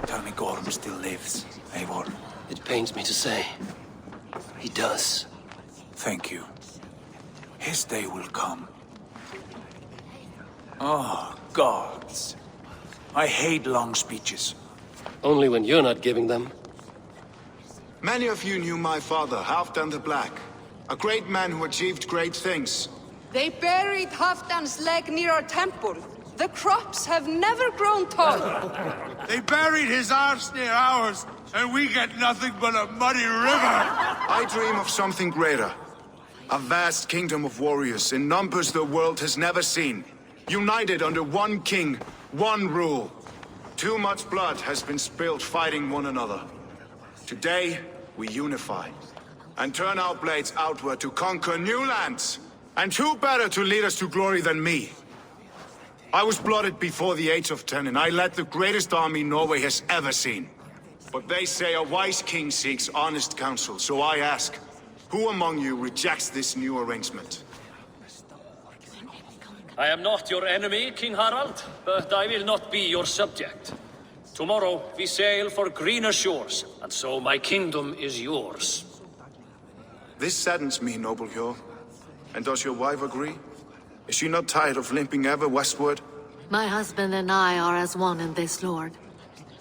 Tell me Gorm still lives, Eivor. It pains me to say. He does. Thank you. His day will come. Oh, gods. I hate long speeches. Only when you're not giving them. Many of you knew my father, Halfdan the Black. A great man who achieved great things. They buried Halfdan's leg near our temple. The crops have never grown tall. They buried his arse near ours, and we get nothing but a muddy river. I dream of something greater. A vast kingdom of warriors in numbers the world has never seen. United under one king, one rule. Too much blood has been spilled fighting one another. Today, we unify. And turn our blades outward to conquer new lands. And who better to lead us to glory than me? I was blooded before the age of 10, and I led the greatest army Norway has ever seen. But they say a wise king seeks honest counsel, so I ask, who among you rejects this new arrangement? I am not your enemy, King Harald, but I will not be your subject. Tomorrow we sail for greener shores, and so my kingdom is yours. This saddens me, noble Hjor. And does your wife agree? Is she not tired of limping ever westward? My husband and I are as one in this, Lord.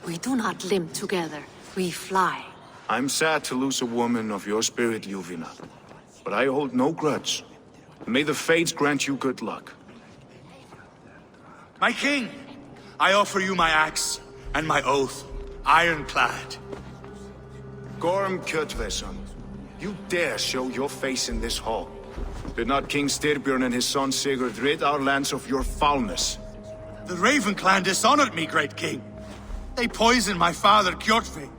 We do not limp together, we fly. I'm sad to lose a woman of your spirit, Yuvina. But I hold no grudge. May the fates grant you good luck. My king, I offer you my axe and my oath, ironclad. Gorm Kjotveson, you dare show your face in this hall. Did not King Styrbjörn and his son Sigurd rid our lands of your foulness? The Raven clan dishonored me, great king. They poisoned my father, Kjotve.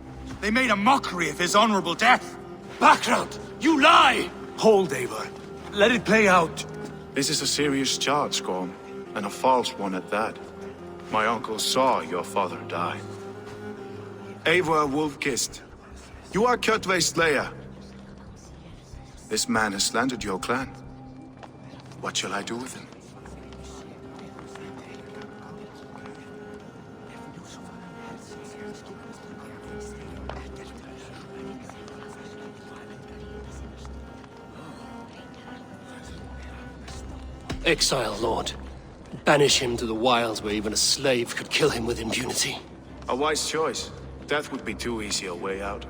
They made a mockery of his honorable death. Background! You lie! Hold, Eivor. Let it play out. This is a serious charge, Gorm, and a false one at that. My uncle saw your father die. Eivor Wolf-Kissed, you are Kjotve's slayer. This man has slandered your clan. What shall I do with him? Exile, Lord. Banish him to the wilds where even a slave could kill him with impunity. A wise choice. Death would be too easy a way out.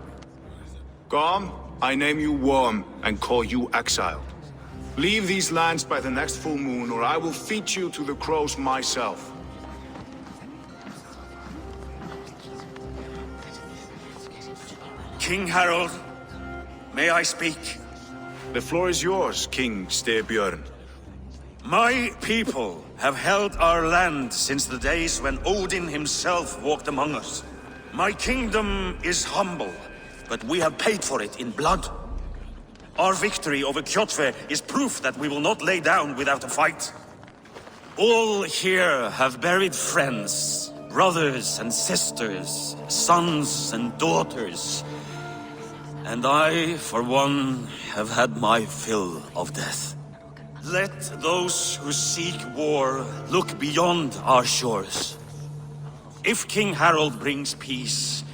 Gorm, I name you Worm and call you exiled. Leave these lands by the next full moon, or I will feed you to the crows myself. King Harald, may I speak? The floor is yours, King Styrbjörn. My people have held our land since the days when Odin himself walked among us. My kingdom is humble, but we have paid for it in blood. Our victory over Kjotve is proof that we will not lay down without a fight. All here have buried friends, brothers and sisters, sons and daughters. And I, for one, have had my fill of death. Let those who seek war look beyond our shores. If King Harald brings peace,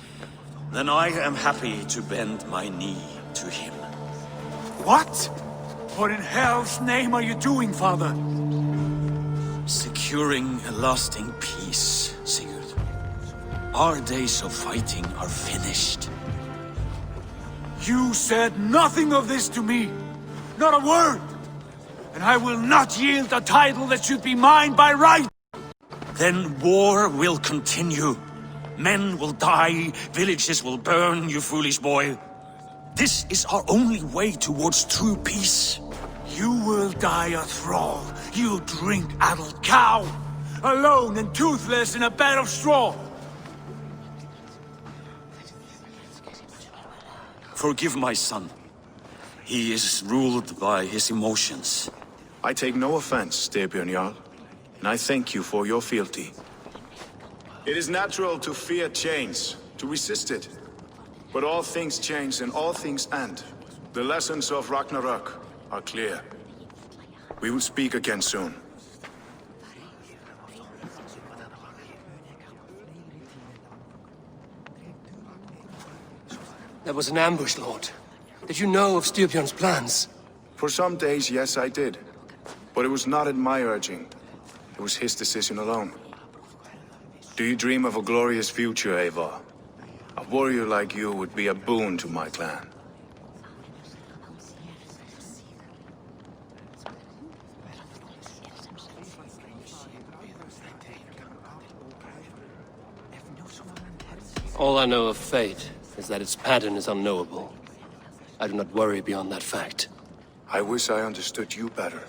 then I am happy to bend my knee to him. What? What in hell's name are you doing, father? Securing a lasting peace, Sigurd. Our days of fighting are finished. You said nothing of this to me. Not a word. And I will not yield a title that should be mine by right. Then war will continue. Men will die, villages will burn, you foolish boy. This is our only way towards true peace. You will die a thrall, you drink-addled cow, alone and toothless in a bed of straw. Forgive my son. He is ruled by his emotions. I take no offense, Styrbjörn Jarl, and I thank you for your fealty. It is natural to fear change, to resist it. But all things change and all things end. The lessons of Ragnarok are clear. We will speak again soon. That was an ambush, Lord. Did you know of Styrbjörn's plans? For some days, yes, I did. But it was not at my urging. It was his decision alone. Do you dream of a glorious future, Eivor? A warrior like you would be a boon to my clan. All I know of fate is that its pattern is unknowable. I do not worry beyond that fact. I wish I understood you better.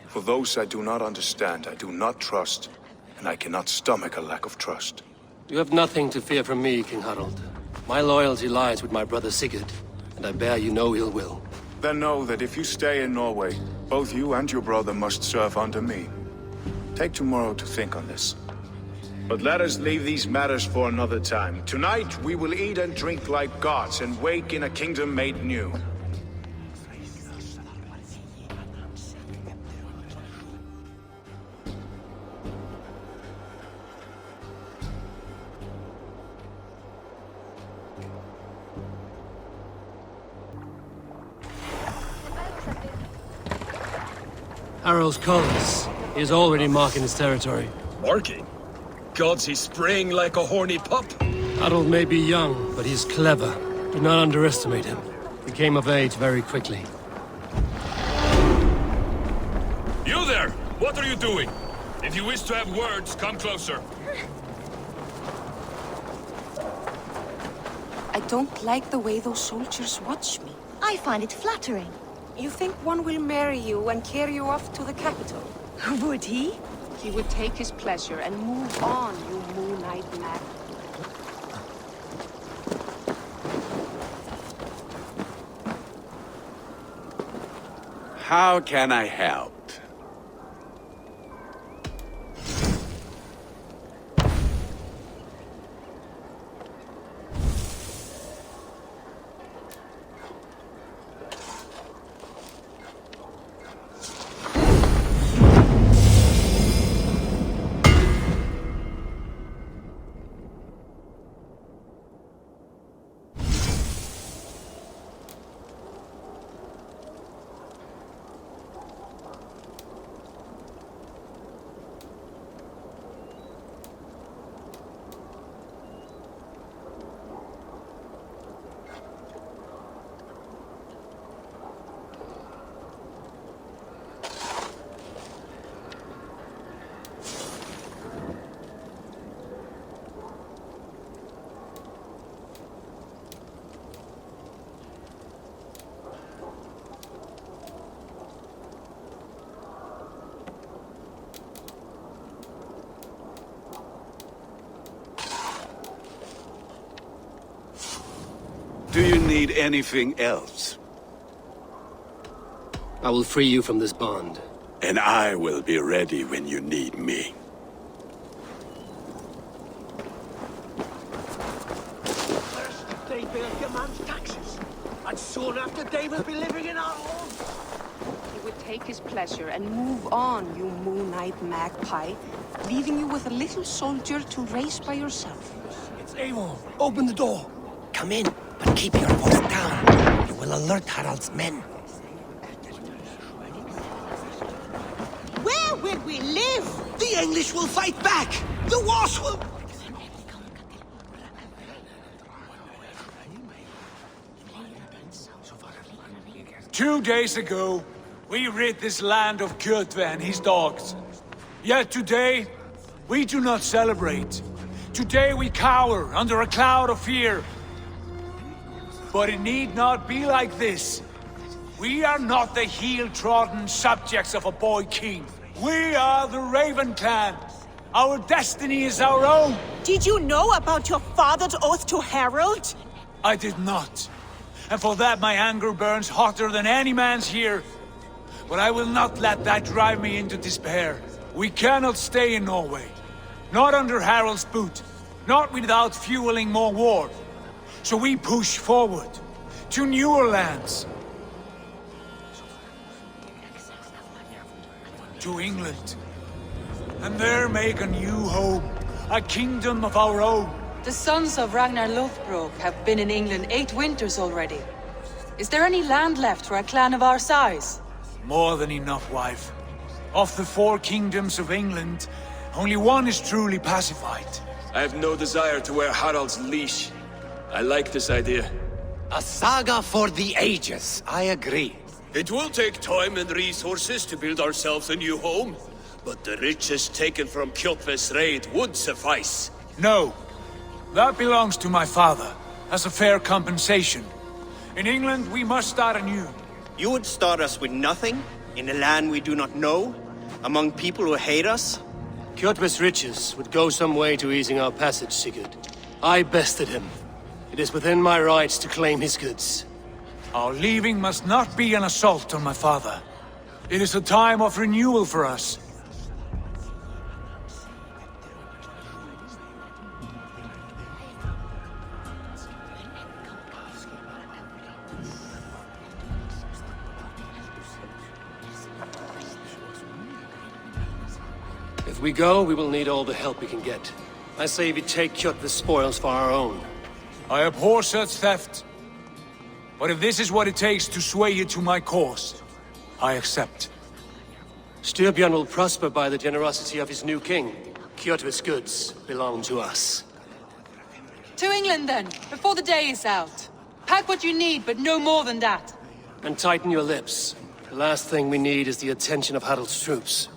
For those I do not understand, I do not trust, and I cannot stomach a lack of trust. You have nothing to fear from me, King Harald. My loyalty lies with my brother Sigurd, and I bear you no ill will. Then know that if you stay in Norway, both you and your brother must serve under me. Take tomorrow to think on this. But let us leave these matters for another time. Tonight, we will eat and drink like gods and wake in a kingdom made new. Harald's colors. He is already marking his territory. Marking? Gods, he's spraying like a horny pup. Harald may be young, but he's clever. Do not underestimate him. He came of age very quickly. You there! What are you doing? If you wish to have words, come closer. I don't like the way those soldiers watch me. I find it flattering. You think one will marry you and carry you off to the capital? Would he? He would take his pleasure and move on, you moon-eyed man. How can I help? Do you need anything else? I will free you from this bond. And I will be ready when you need me. First, they will demand taxes, and soon after they will be living in our homes. He would take his pleasure and move on, you moon-eyed magpie, leaving you with a little soldier to race by yourself. It's Eivor. Open the door. Come in, but keep your voice down. You will alert Harald's men. Where will we live? The English will fight back! The Wars will... 2 days ago, we rid this land of Kjotve and his dogs. Yet today, we do not celebrate. Today we cower under a cloud of fear. But it need not be like this. We are not the heel-trodden subjects of a boy king. We are the Raven clan. Our destiny is our own. Did you know about your father's oath to Harald? I did not. And for that my anger burns hotter than any man's here. But I will not let that drive me into despair. We cannot stay in Norway. Not under Harald's boot. Not without fueling more war. So we push forward to newer lands. To England. And there make a new home. A kingdom of our own. The sons of Ragnar Lothbrok have been in England 8 winters already. Is there any land left for a clan of our size? More than enough, wife. Of the 4 kingdoms of England, only one is truly pacified. I have no desire to wear Harald's leash. I like this idea. A saga for the ages, I agree. It will take time and resources to build ourselves a new home, but the riches taken from Kjotve's raid would suffice. No. That belongs to my father, as a fair compensation. In England, we must start anew. You would start us with nothing? In a land we do not know? Among people who hate us? Kjotve's riches would go some way to easing our passage, Sigurd. I bested him. It is within my rights to claim his goods. Our leaving must not be an assault on my father. It is a time of renewal for us. If we go, we will need all the help we can get. I say we take Kjotve's spoils for our own. I abhor such theft. But if this is what it takes to sway you to my cause, I accept. Styrbjörn will prosper by the generosity of his new king. Kjotve's goods belong to us. To England then, before the day is out. Pack what you need, but no more than that. And tighten your lips. The last thing we need is the attention of Harald's troops.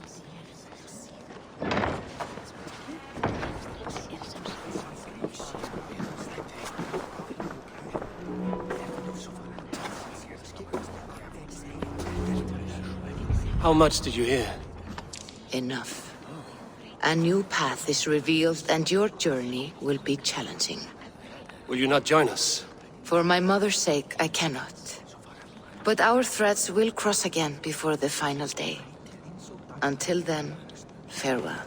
How much did you hear? Enough. A new path is revealed, and your journey will be challenging. Will you not join us? For my mother's sake, I cannot. But our threads will cross again before the final day. Until then, farewell.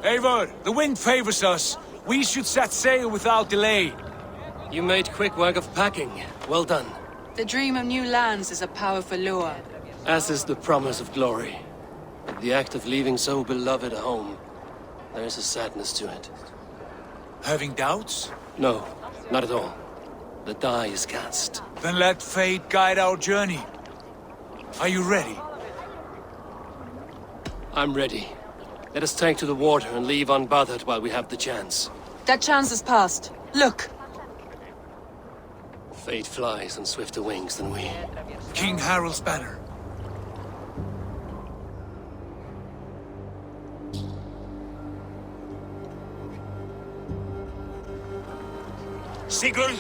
Eivor, the wind favors us. We should set sail without delay. You made quick work of packing. Well done. The dream of new lands is a powerful lure. As is the promise of glory. The act of leaving so beloved a home. There is a sadness to it. Having doubts? No, not at all. The die is cast. Then let fate guide our journey. Are you ready? I'm ready. Let us take to the water and leave unbothered while we have the chance. That chance is past. Look! Fate flies on swifter wings than we. King Harald's banner. Sigurd,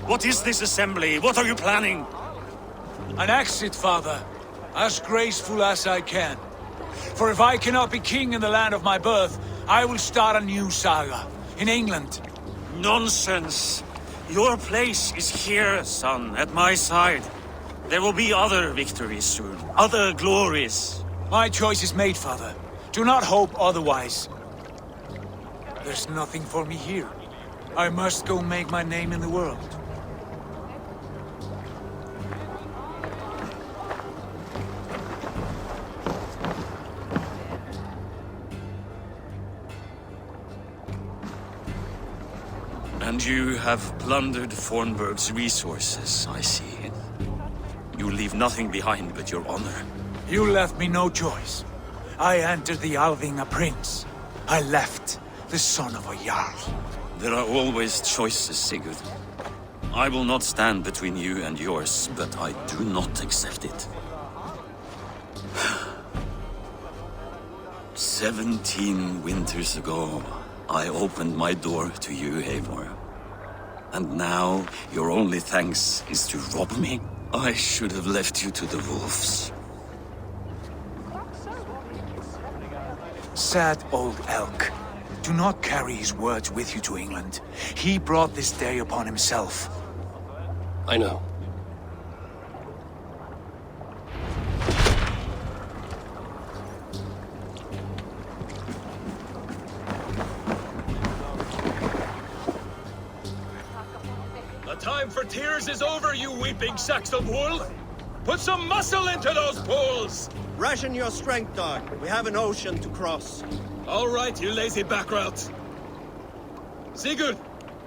what is this assembly? What are you planning? An exit, father. As graceful as I can. For if I cannot be king in the land of my birth, I will start a new saga. In England. Nonsense. Your place is here, son, at my side. There will be other victories soon. Other glories. My choice is made, father. Do not hope otherwise. There's nothing for me here. I must go make my name in the world. And you have plundered Fornburg's resources, I see. You leave nothing behind but your honor. You left me no choice. I entered the Alving a prince. I left, the son of a Jarl. There are always choices, Sigurd. I will not stand between you and yours, but I do not accept it. 17 winters ago, I opened my door to you, Eivor. And now, your only thanks is to rob me? I should have left you to the wolves. Sad old elk. Do not carry his words with you to England. He brought this day upon himself. I know. The time for tears is over, you weeping sacks of wool! Put some muscle into those bulls! Ration your strength, dog. We have an ocean to cross. All right, you lazy backrout. Sigurd,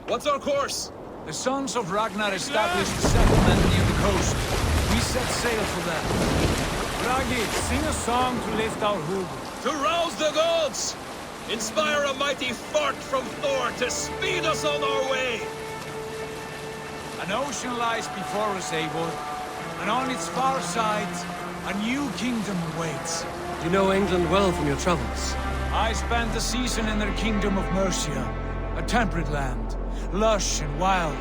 what's our course? The sons of Ragnar established a settlement near the coast. We set sail for them. Ragi, sing a song to lift our hood. To rouse the gods! Inspire a mighty fart from Thor to speed us on our way! An ocean lies before us, Eivor, and on its far side, a new kingdom awaits. You know England well from your travels. I spent a season in their kingdom of Mercia, a temperate land, lush and wild.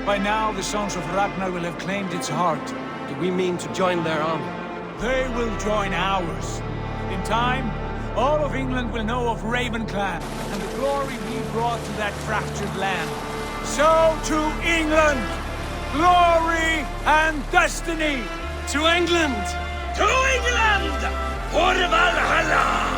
By now, the sons of Ragnar will have claimed its heart. Do we mean to join their army? They will join ours. In time, all of England will know of Ravenclan and the glory we brought to that fractured land. So to England! Glory and destiny! To England! To England! For Valhalla!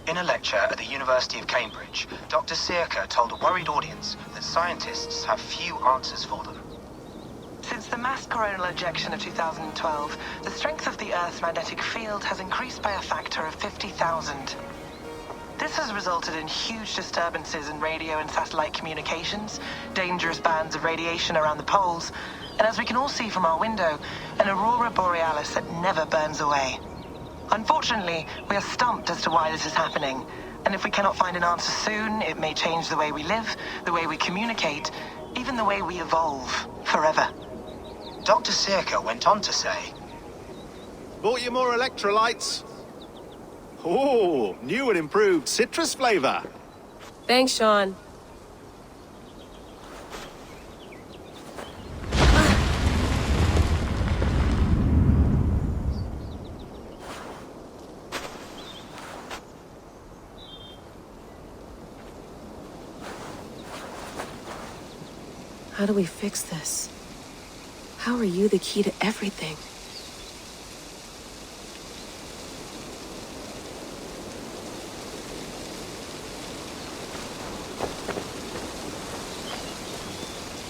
In a lecture at the University of Cambridge, Dr. Sirka told a worried audience that scientists have few answers for them. Since the mass coronal ejection of 2012, the strength of the Earth's magnetic field has increased by a factor of 50,000. This has resulted in huge disturbances in radio and satellite communications, dangerous bands of radiation around the poles, and as we can all see from our window, an aurora borealis that never burns away. Unfortunately, we are stumped as to why this is happening, and if we cannot find an answer soon, it may change the way we live, the way we communicate, even the way we evolve, forever. Dr. Sirka went on to say, "Bought you more electrolytes? Oh, new and improved citrus flavor." Thanks, Sean. How do we fix this? How are you the key to everything?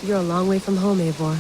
You're a long way from home, Eivor.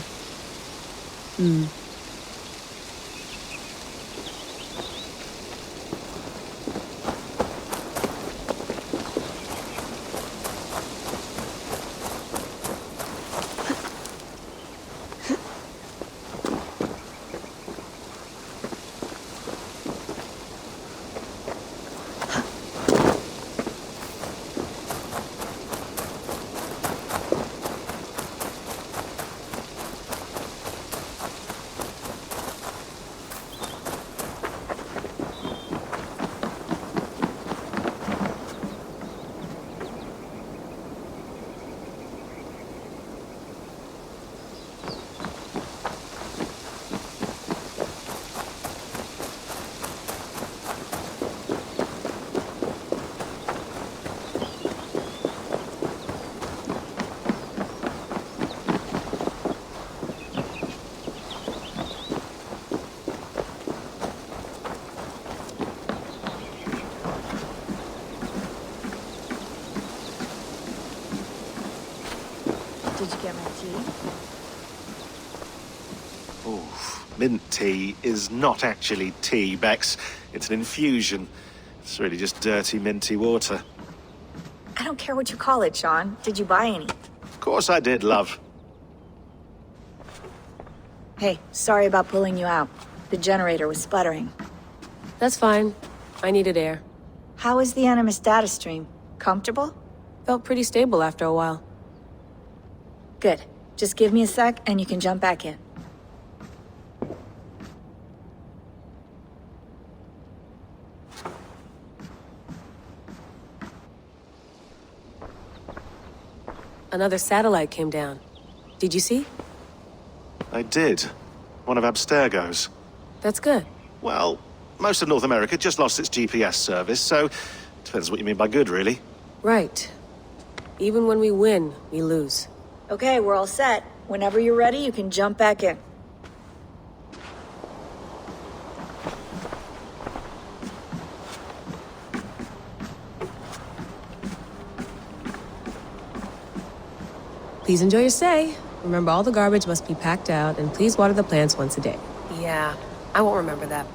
Did you get my tea? Oh, mint tea is not actually tea, Bex. It's an infusion. It's really just dirty, minty water. I don't care what you call it, Sean. Did you buy any? Of course I did, love. Hey, sorry about pulling you out. The generator was sputtering. That's fine. I needed air. How is the Animus data stream? Comfortable? Felt pretty stable after a while. Good. Just give me a sec and you can jump back in. Another satellite came down. Did you see? I did. One of Abstergo's. That's good. Well, most of North America just lost its GPS service, so depends what you mean by good, really. Right. Even when we win, we lose. Okay, we're all set. Whenever you're ready, you can jump back in. Please enjoy your stay. Remember, all the garbage must be packed out, and please water the plants once a day. Yeah, I won't remember that.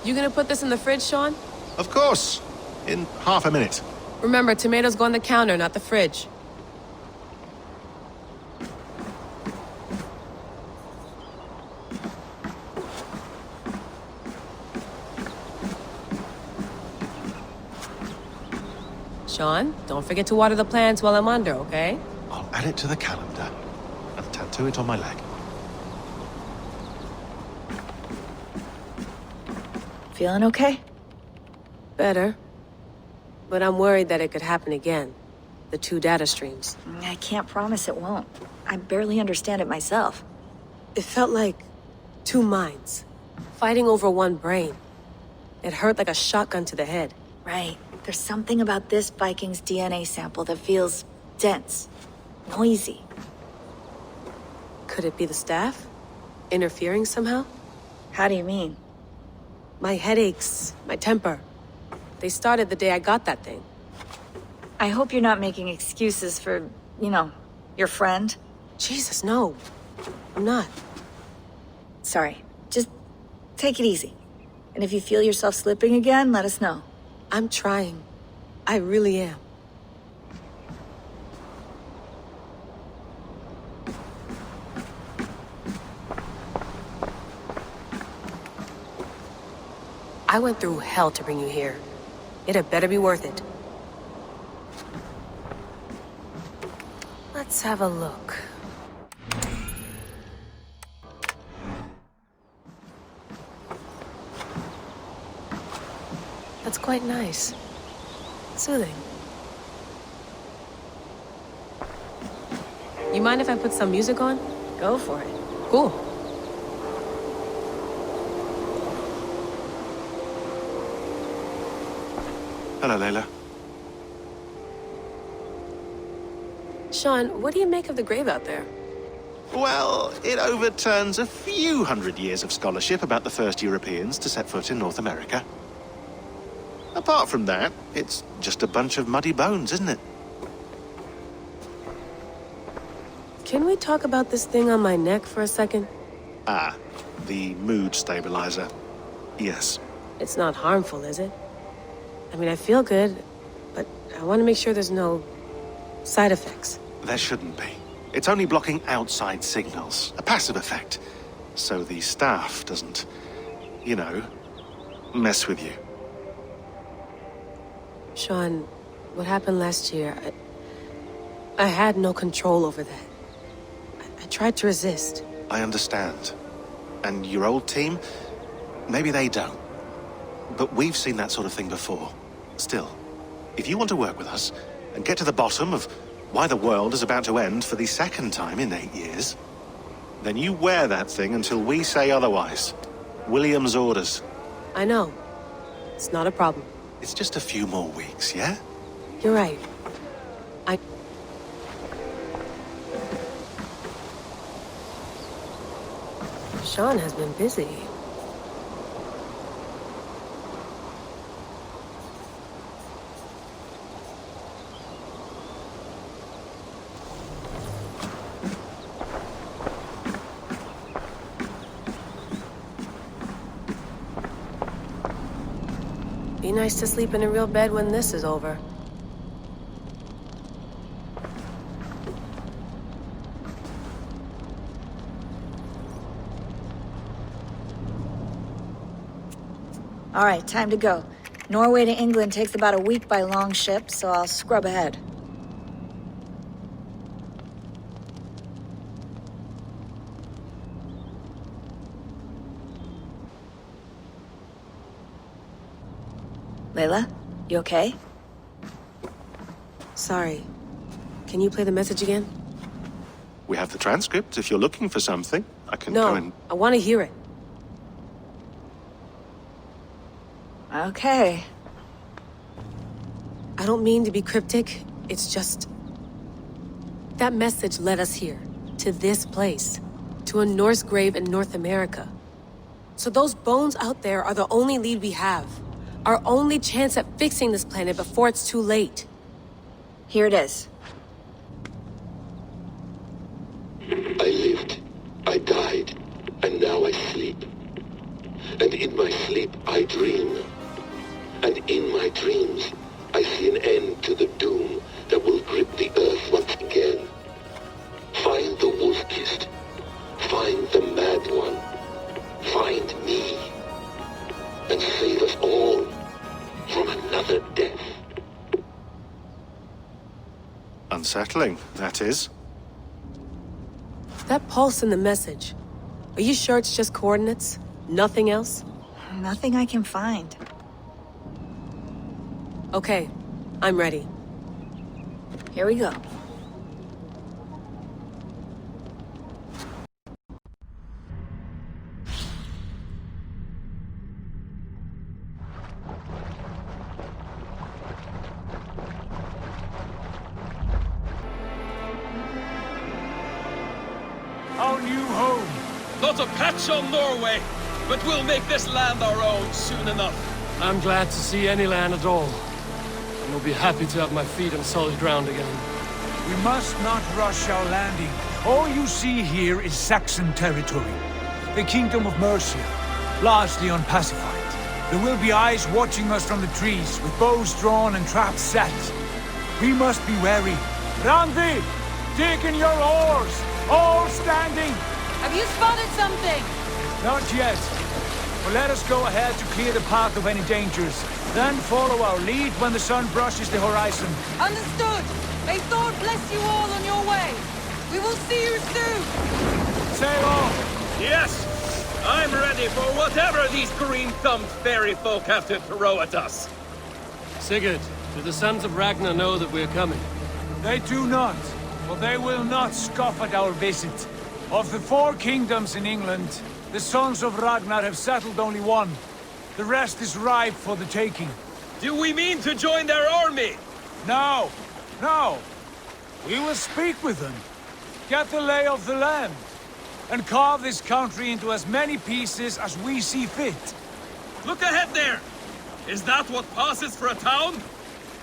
You gonna put this in the fridge, Sean? Of course. In half a minute. Remember, tomatoes go on the counter, not the fridge. Sean, don't forget to water the plants while I'm under, okay? I'll add it to the calendar and tattoo it on my leg. Feeling okay? Better. But I'm worried that it could happen again. The two data streams. I can't promise it won't. I barely understand it myself. It felt like two minds, fighting over one brain. It hurt like a shotgun to the head. Right. There's something about this Viking's DNA sample that feels dense, noisy. Could it be the staff? Interfering somehow? How do you mean? My headaches, my temper. They started the day I got that thing. I hope you're not making excuses for, you know, your friend. Jesus, no. I'm not. Sorry. Just take it easy. And if you feel yourself slipping again, let us know. I'm trying. I really am. I went through hell to bring you here. It had better be worth it. Let's have a look. That's quite nice. Soothing. You mind if I put some music on? Go for it. Cool. Hello, Layla. Sean, what do you make of the grave out there? Well, it overturns a few hundred years of scholarship about the first Europeans to set foot in North America. Apart from that, it's just a bunch of muddy bones, isn't it? Can we talk about this thing on my neck for a second? Ah, the mood stabilizer. Yes. It's not harmful, is it? I mean, I feel good, but I want to make sure there's no side effects. There shouldn't be. It's only blocking outside signals, a passive effect. So the staff doesn't, you know, mess with you. Sean, what happened last year, I had no control over that. I tried to resist. I understand. And your old team, maybe they don't. But we've seen that sort of thing before. Still, if you want to work with us and get to the bottom of why the world is about to end for the second time in 8 years, then you wear that thing until we say otherwise. William's orders. I know. It's not a problem. It's just a few more weeks, yeah? You're right. Sean has been busy. Be nice to sleep in a real bed when this is over. All right, time to go. Norway to England takes about a week by long ship, so I'll scrub ahead. Layla, you okay? Sorry. Can you play the message again? We have the transcript. If you're looking for something, I can go and... No, I want to hear it. Okay. I don't mean to be cryptic. It's just... that message led us here. To this place. To a Norse grave in North America. So those bones out there are the only lead we have. Our only chance at fixing this planet before it's too late. Here it is. I lived, I died, and now I sleep. And in my sleep I dream. And in my dreams I see an end to the doom that will grip the earth once again. Find the wolf-kissed. Find the mad one. Find me. And save us all from another death. Unsettling, that is. That pulse in the message. Are you sure it's just coordinates? Nothing else? Nothing I can find. Okay, I'm ready. Here we go. Our new home. Not a patch on Norway, but we'll make this land our own soon enough. I'm glad to see any land at all. And will be happy to have my feet on solid ground again. We must not rush our landing. All you see here is Saxon territory. The Kingdom of Mercia, largely unpacified. There will be eyes watching us from the trees, with bows drawn and traps set. We must be wary. Randi, dig in your oars! All standing! Have you spotted something? Not yet. But let us go ahead to clear the path of any dangers. Then follow our lead when the sun brushes the horizon. Understood. May Thor bless you all on your way. We will see you soon. Sail on. Yes! I'm ready for whatever these green-thumbed fairy folk have to throw at us. Sigurd, do the sons of Ragnar know that we're coming? They do not. But they will not scoff at our visit. Of the 4 kingdoms in England, the sons of Ragnar have settled only one. The rest is ripe for the taking. Do we mean to join their army? No! No! We will speak with them, get the lay of the land, and carve this country into as many pieces as we see fit. Look ahead there! Is that what passes for a town?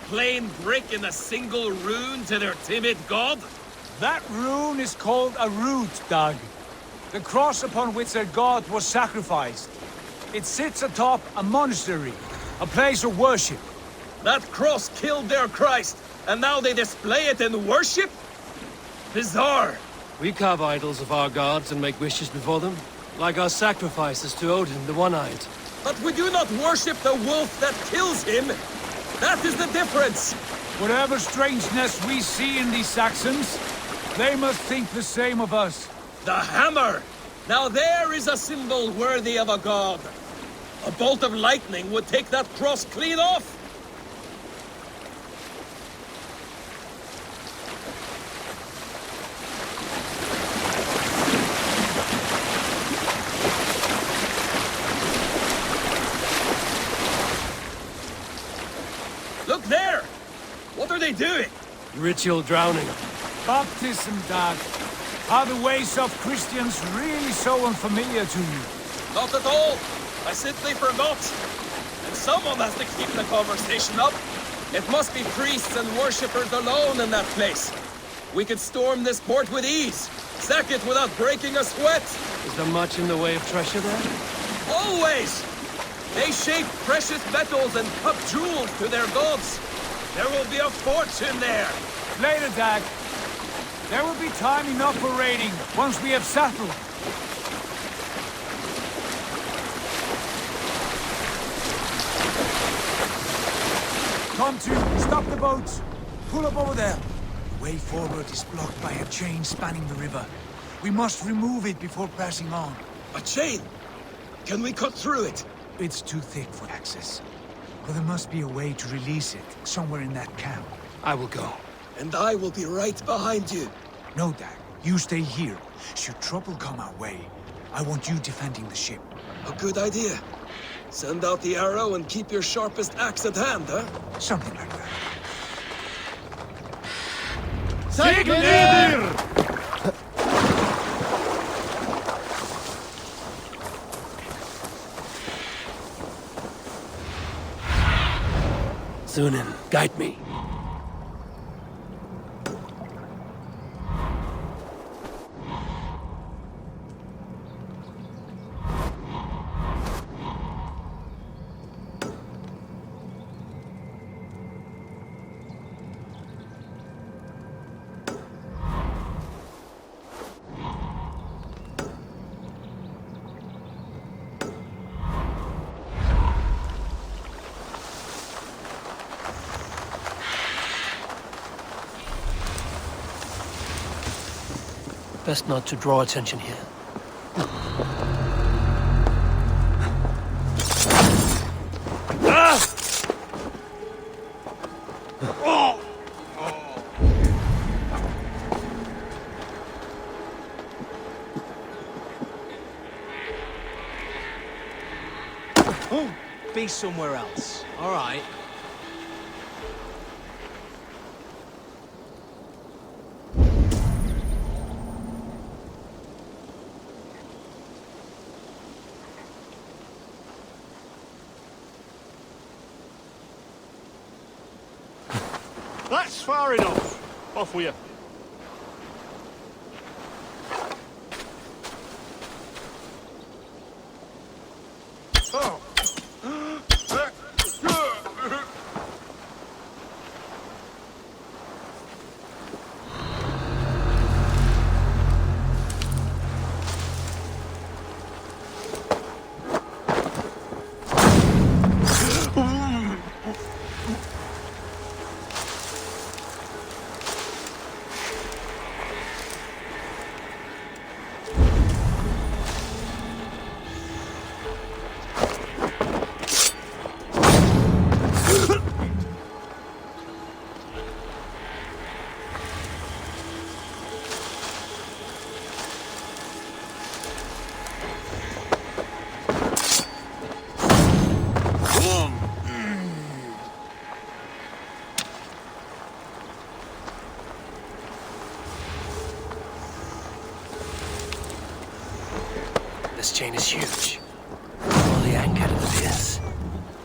Plain brick in a single rune to their timid god? That rune is called a root, Doug. The cross upon which their god was sacrificed. It sits atop a monastery, a place of worship. That cross killed their Christ, and now they display it in worship? Bizarre. We carve idols of our gods and make wishes before them, like our sacrifices to Odin, the One-Eyed. But we do not worship the wolf that kills him. That is the difference. Whatever strangeness we see in these Saxons, they must think the same of us. The hammer! Now there is a symbol worthy of a god. A bolt of lightning would take that cross clean off. Look there! What are they doing? Ritual drowning. Baptism, Dad. Are the ways of Christians really so unfamiliar to you? Not at all. I simply forgot. And someone has to keep the conversation up. It must be priests and worshippers alone in that place. We could storm this port with ease. Sack it without breaking a sweat. Is there much in the way of treasure there? Always! They shape precious metals and cut jewels to their gods. There will be a fortune there. Later, Dag. There will be time enough for raiding once we have settled. Come to, stop the boats. Pull up over there. The way forward is blocked by a chain spanning the river. We must remove it before passing on. A chain? Can we cut through it? It's too thick for access. But there must be a way to release it, somewhere in that camp. I will go. And I will be right behind you. No, Dag. You stay here. Should trouble come our way, I want you defending the ship. A good idea. Send out the arrow and keep your sharpest axe at hand, huh? Something like that. Sigurður! Sunan, guide me. Best not to draw attention here. Be somewhere else. All right. That's far enough. Off with you. Oh. This chain is huge. Pull the anchor to the pierce.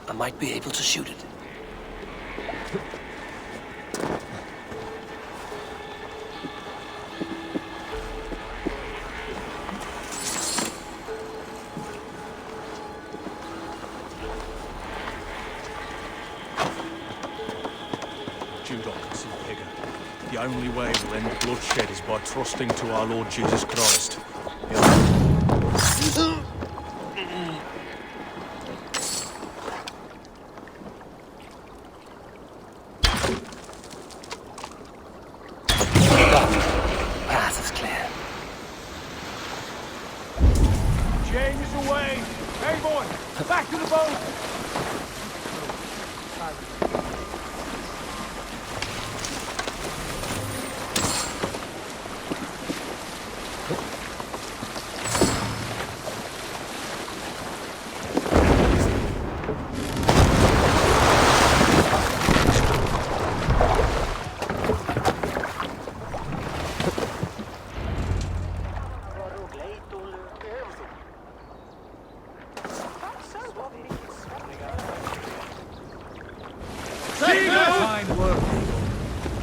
I might be able to shoot it. The only way we'll end bloodshed is by trusting to our Lord Jesus Christ. Path is clear. Chain is away! Hey, boy! Back to the boat!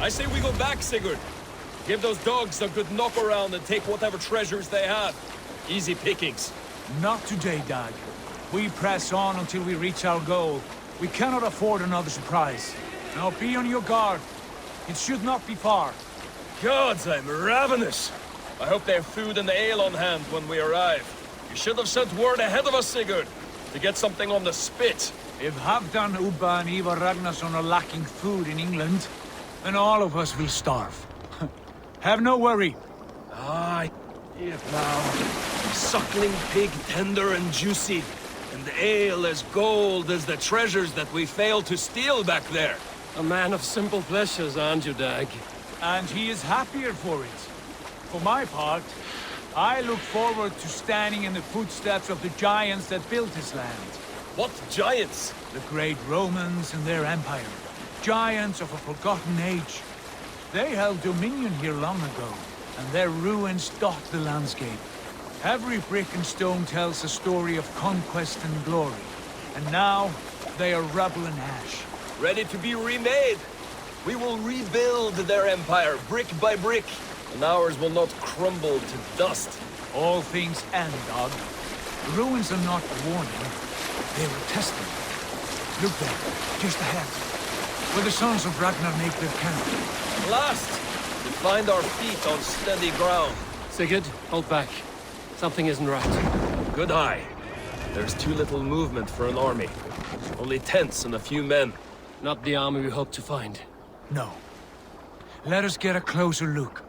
I say we go back, Sigurd. Give those dogs a good knock around and take whatever treasures they have. Easy pickings. Not today, Dag. We press on until we reach our goal. We cannot afford another surprise. Now be on your guard. It should not be far. Gods, I'm ravenous. I hope they have food and ale on hand when we arrive. You should have sent word ahead of us, Sigurd, to get something on the spit. If Halfdan, Ubba and Ivar Ragnarsson are lacking food in England, then all of us will starve. Have no worry. Ah, yeah, now. Suckling pig tender and juicy, and ale as gold as the treasures that we failed to steal back there. A man of simple pleasures, aren't you, Dag? And he is happier for it. For my part, I look forward to standing in the footsteps of the giants that built this land. What giants? The great Romans and their empire. Giants of a forgotten age. They held dominion here long ago, and their ruins dot the landscape. Every brick and stone tells a story of conquest and glory. And now, they are rubble and ash. Ready to be remade. We will rebuild their empire, brick by brick, and ours will not crumble to dust. All things end, Dog. The ruins are not a warning. They were a testament. Look there, just ahead, where the sons of Ragnar make their camp. Last, we find our feet on steady ground. Sigurd, hold back. Something isn't right. Good eye. There's too little movement for an army. Only tents and a few men. Not the army we hope to find. No. Let us get a closer look.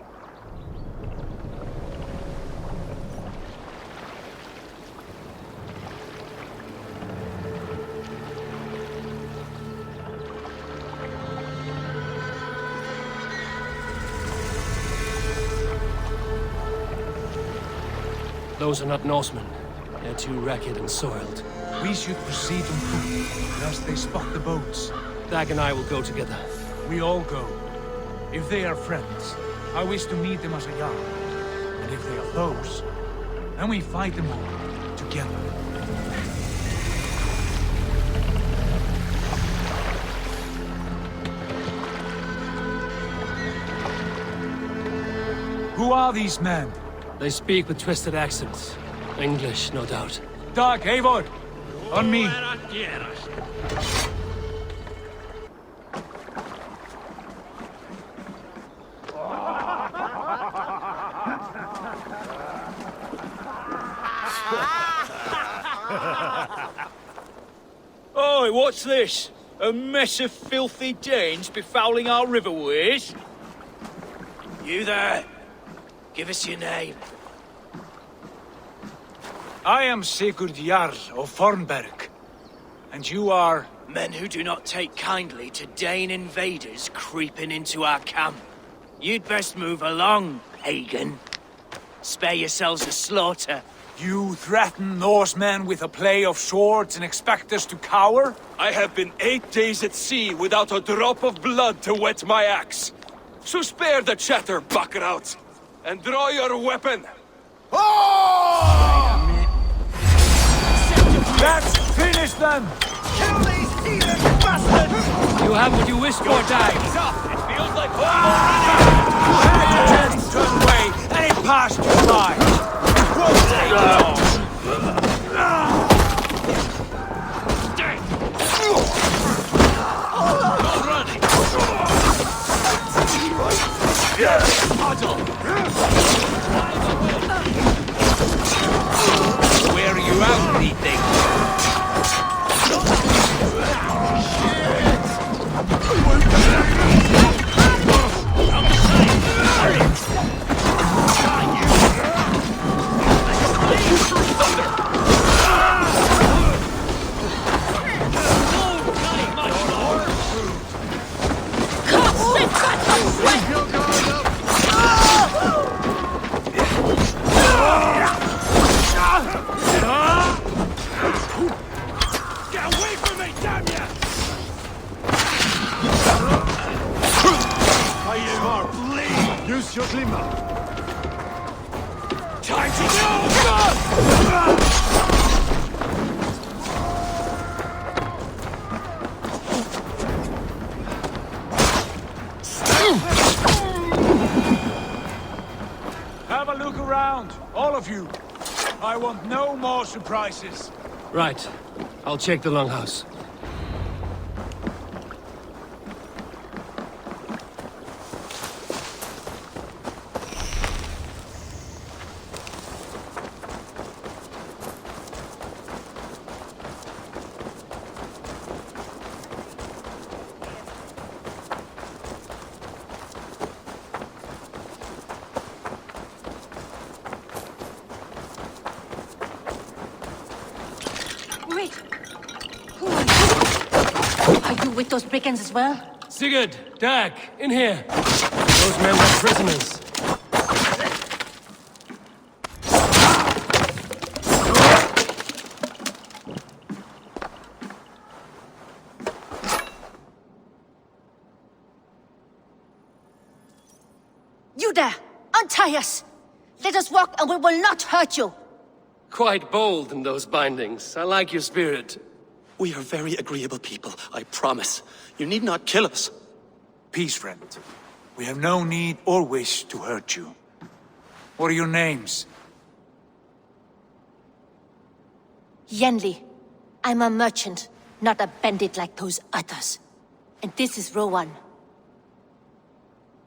Those are not Norsemen. They're too ragged and soiled. We should proceed on foot, lest they spot the boats. Dag and I will go together. We all go. If they are friends, I wish to meet them as a Jarl. And if they are foes, then we fight them all, together. Who are these men? They speak with twisted accents. English, no doubt. Dag, Eivor! On me! Oi, what's this? A mess of filthy Danes befouling our riverways? You there! Give us your name. I am Sigurd Jarl of Fornberg. And you are... Men who do not take kindly to Dane invaders creeping into our camp. You'd best move along, pagan. Spare yourselves a slaughter. You threaten Norsemen with a play of swords and expect us to cower? I have been 8 days at sea without a drop of blood to wet my axe. So spare the chatter, buckerouts, and draw your weapon. Oh! Let's finish them! Kill these heathen bastards! You have what you wish for, Dag. It feels like home already! You had your chance to turn away, and it passed you by! It won't take long! Where are you out, these things? Get away from me, damn ya! Are you are bleed? Use your glimmer. Time to go! Have a look around, all of you. I want no more surprises. Right. I'll check the longhouse. Wait! Who are you? Are you with those brigands as well? Sigurd, Dag, in here. Those men were prisoners. You there! Untie us! Let us walk and we will not hurt you! Quite bold in those bindings. I like your spirit. We are very agreeable people, I promise. You need not kill us. Peace, friend. We have no need or wish to hurt you. What are your names? Yenli. I'm a merchant, not a bandit like those others. And this is Rowan.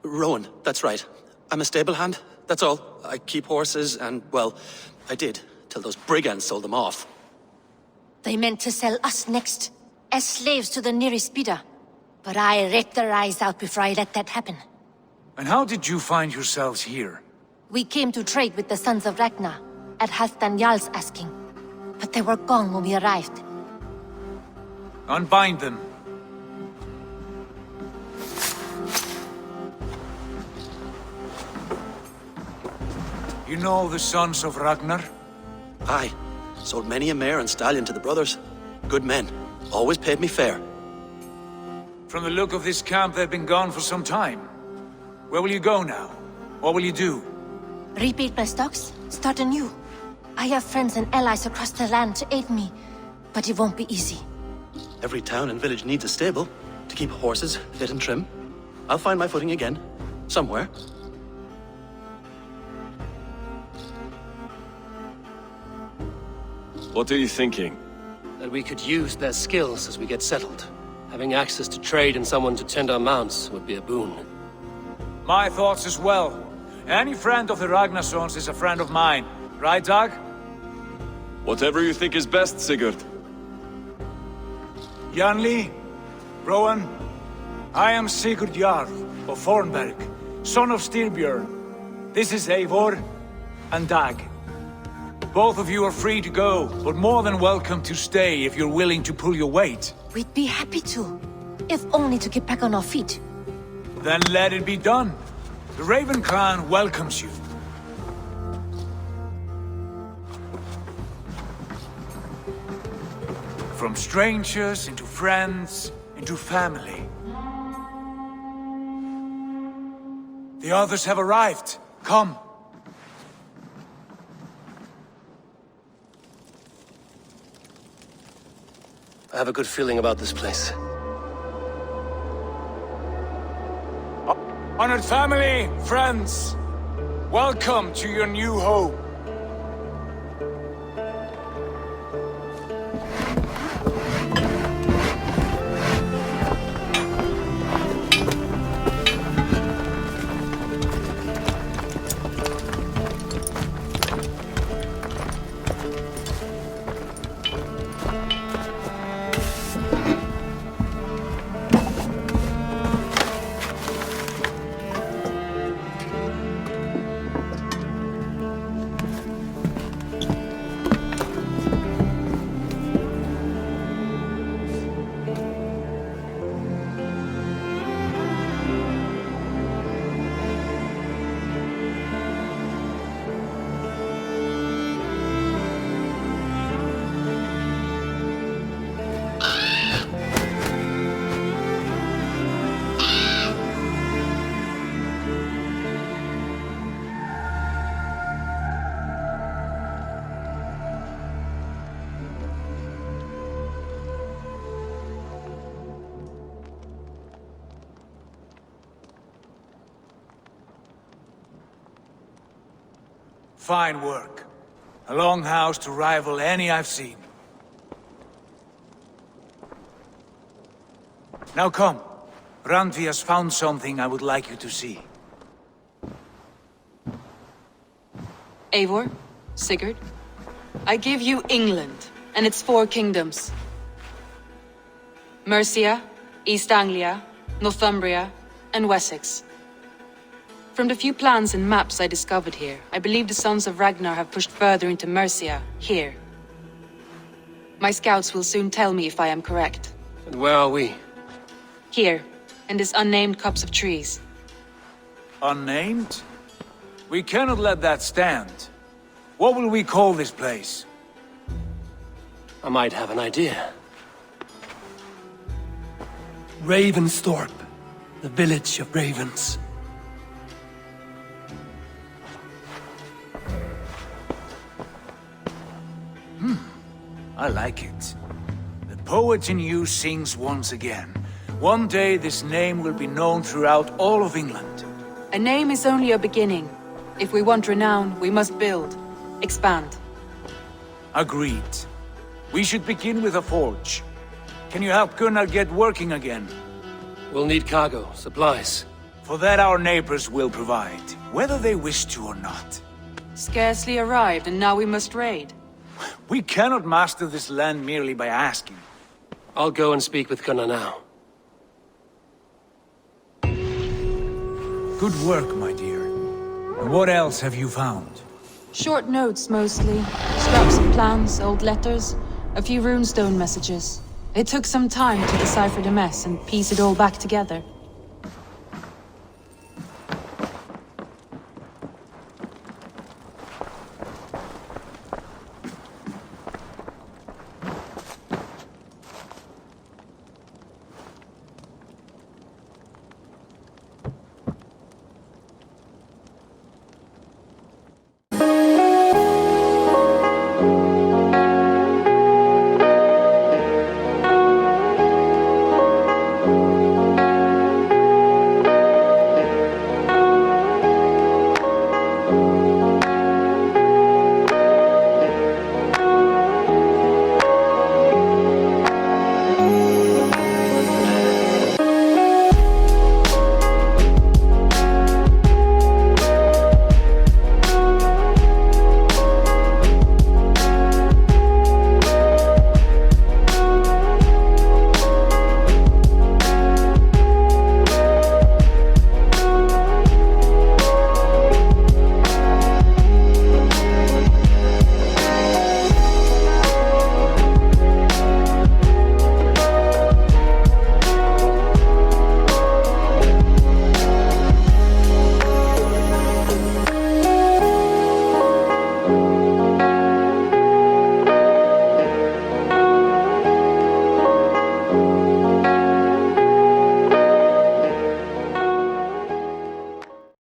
Rowan, that's right. I'm a stable hand, that's all. I keep horses and, well, I did, till those brigands sold them off. They meant to sell us next, as slaves to the nearest bidder. But I ripped their eyes out before I let that happen. And how did you find yourselves here? We came to trade with the Sons of Ragnar, at Halfdan Jarl's asking. But they were gone when we arrived. Unbind them. You know the Sons of Ragnar? Aye. Sold many a mare and stallion to the brothers. Good men. Always paid me fair. From the look of this camp, they've been gone for some time. Where will you go now? What will you do? Rebuild my stocks, start anew. I have friends and allies across the land to aid me, but it won't be easy. Every town and village needs a stable to keep horses fit and trim. I'll find my footing again. Somewhere. What are you thinking? That we could use their skills as we get settled. Having access to trade and someone to tend our mounts would be a boon. My thoughts as well. Any friend of the Ragnarsons is a friend of mine. Right, Dag? Whatever you think is best, Sigurd. Janli, Rowan, I am Sigurd Jarl of Fornberg, son of Styrbjörn. This is Eivor and Dag. Both of you are free to go, but more than welcome to stay if you're willing to pull your weight. We'd be happy to, if only to get back on our feet. Then let it be done. The Raven clan welcomes you. From strangers into friends, into family. The others have arrived. Come. I have a good feeling about this place. Honored family, friends, welcome to your new home. Fine work. A longhouse to rival any I've seen. Now come. Randvi has found something I would like you to see. Eivor, Sigurd, I give you England and its 4 kingdoms. Mercia, East Anglia, Northumbria, and Wessex. From the few plans and maps I discovered here, I believe the Sons of Ragnar have pushed further into Mercia, here. My scouts will soon tell me if I am correct. And where are we? Here, in this unnamed copse of trees. Unnamed? We cannot let that stand. What will we call this place? I might have an idea. Ravensthorpe, the village of ravens. I like it. The poet in you sings once again. One day this name will be known throughout all of England. A name is only a beginning. If we want renown, we must build, expand. Agreed. We should begin with a forge. Can you help Gunnar get working again? We'll need cargo, supplies. For that our neighbors will provide, whether they wish to or not. Scarcely arrived, and now we must raid. We cannot master this land merely by asking. I'll go and speak with Gunnar now. Good work, my dear. And what else have you found? Short notes, mostly. Scraps of plans, old letters, a few runestone messages. It took some time to decipher the mess and piece it all back together.